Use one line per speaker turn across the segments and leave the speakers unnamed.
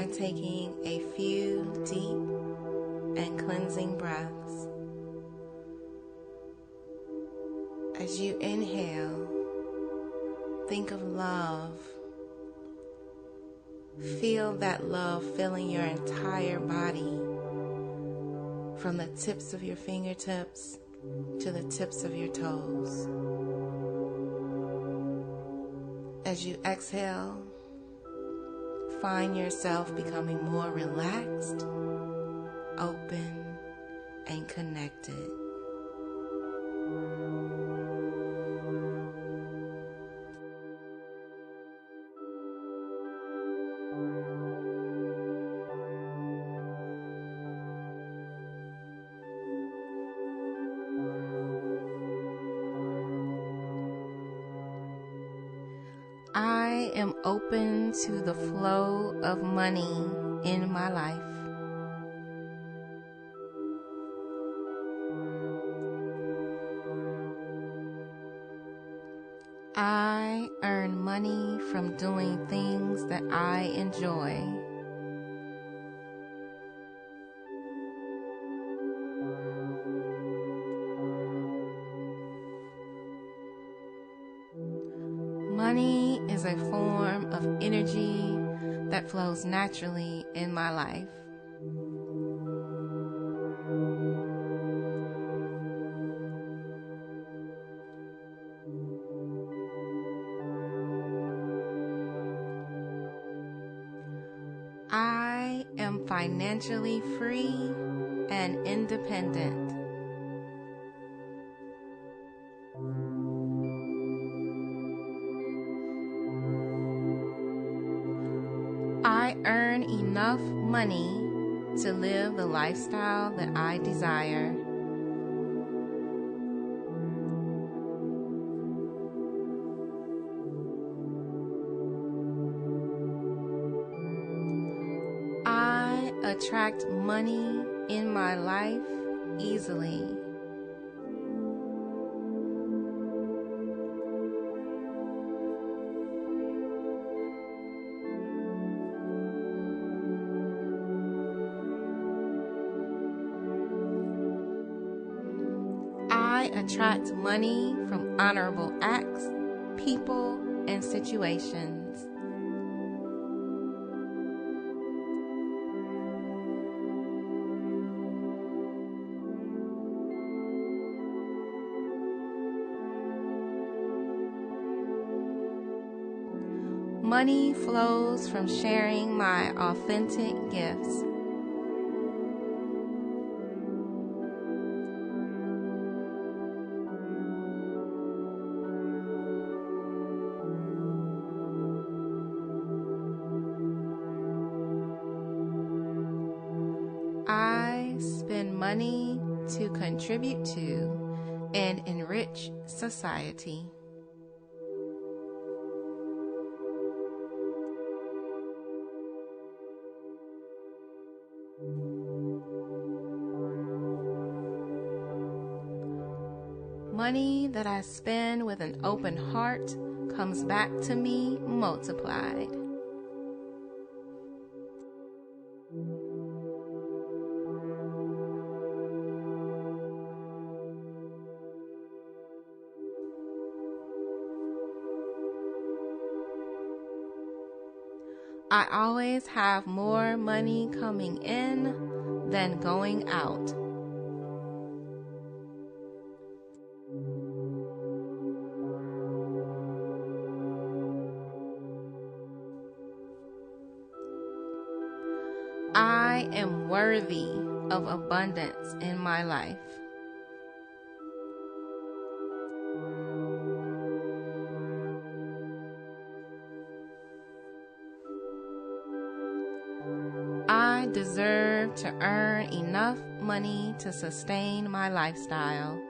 by taking a few deep and cleansing breaths. As you inhale, think of love. Feel that love filling your entire body, from the tips of your fingertips to the tips of your toes. As you exhale, find yourself becoming more relaxed, open, and connected. I am open to the flow of money in my life. I earn money from doing things that I enjoy. Money is a form of energy that flows naturally in my life. I am financially free and independent. I earn enough money to live the lifestyle that I desire. I attract money in my life easily. I attract money from honorable acts, people, and situations. Money flows from sharing my authentic gifts. I spend money to contribute to and enrich society. Money that I spend with an open heart comes back to me multiplied. I always have more money coming in than going out. I am worthy of abundance in my life. I deserve to earn enough money to sustain my lifestyle.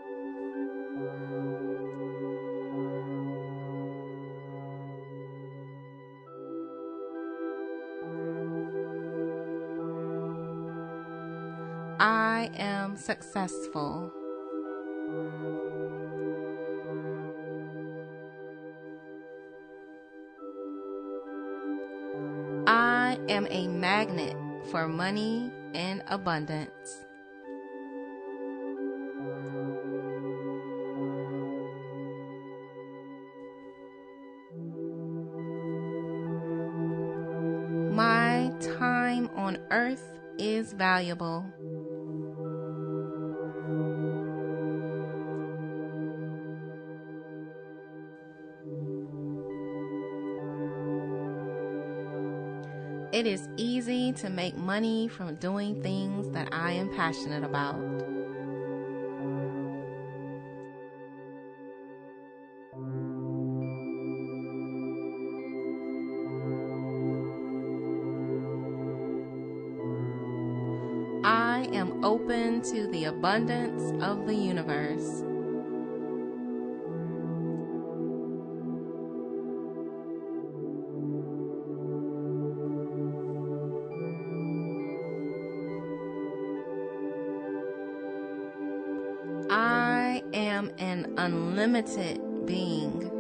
I am successful. I am a magnet for money and abundance. My time on earth is valuable. It is easy to make money from doing things that I am passionate about. I am open to the abundance of the universe. I am an unlimited being.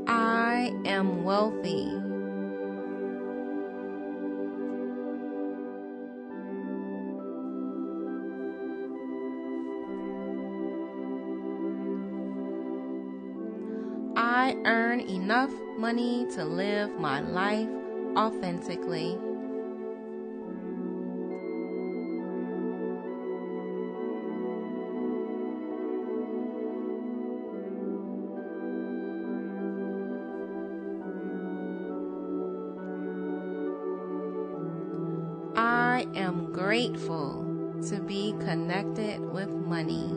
I am wealthy. I earn enough money to live my life authentically. I am grateful to be connected with money.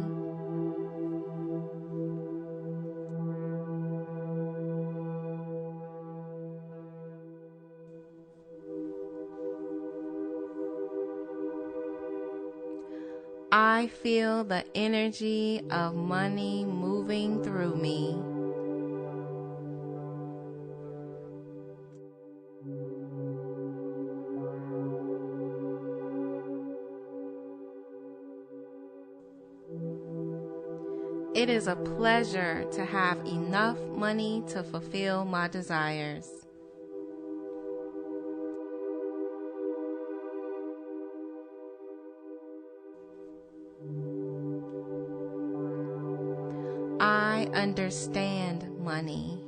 I feel the energy of money moving through me. It is a pleasure to have enough money to fulfill my desires. I understand money.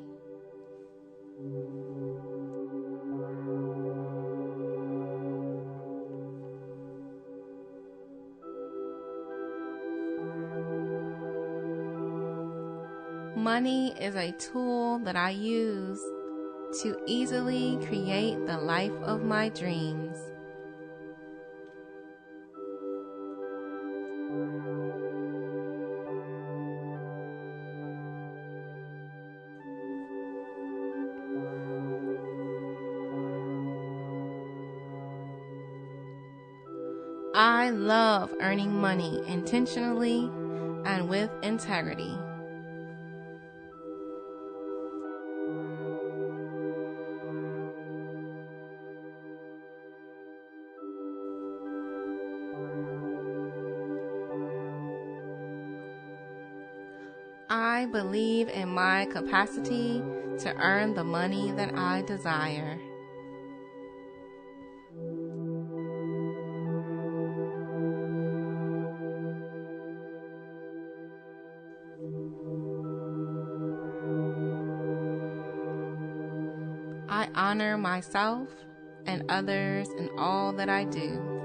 Money is a tool that I use to easily create the life of my dreams. I love earning money intentionally and with integrity. I believe in my capacity to earn the money that I desire. I honor myself and others in all that I do.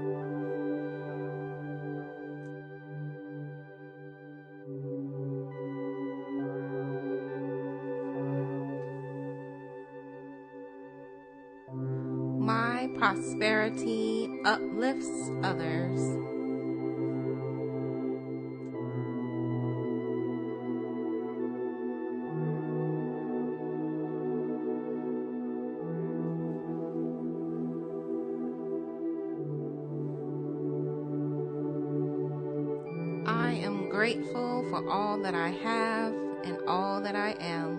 My prosperity uplifts others. I am grateful for all that I have and all that I am.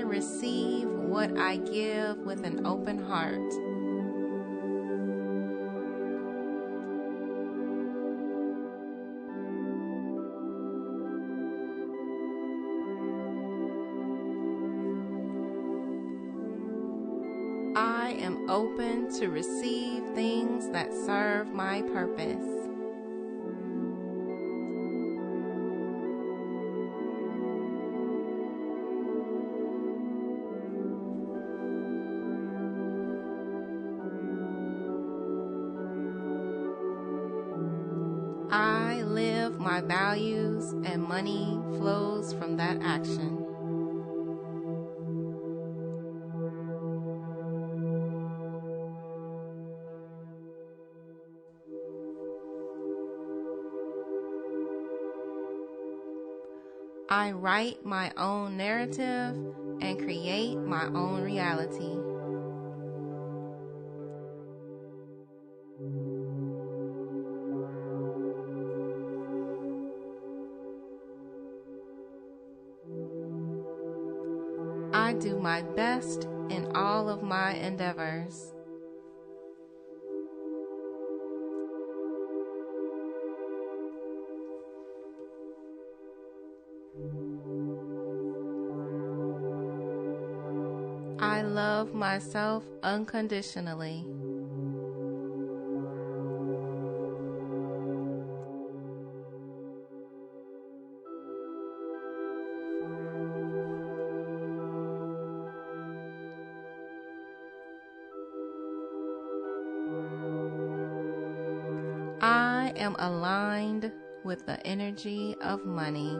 receive what I give with an open heart. I am open to receive things that serve my purpose. I live my values and money flows from that action. I write my own narrative and create my own reality. I do my best in all of my endeavors. I love myself unconditionally. I am aligned with the energy of money.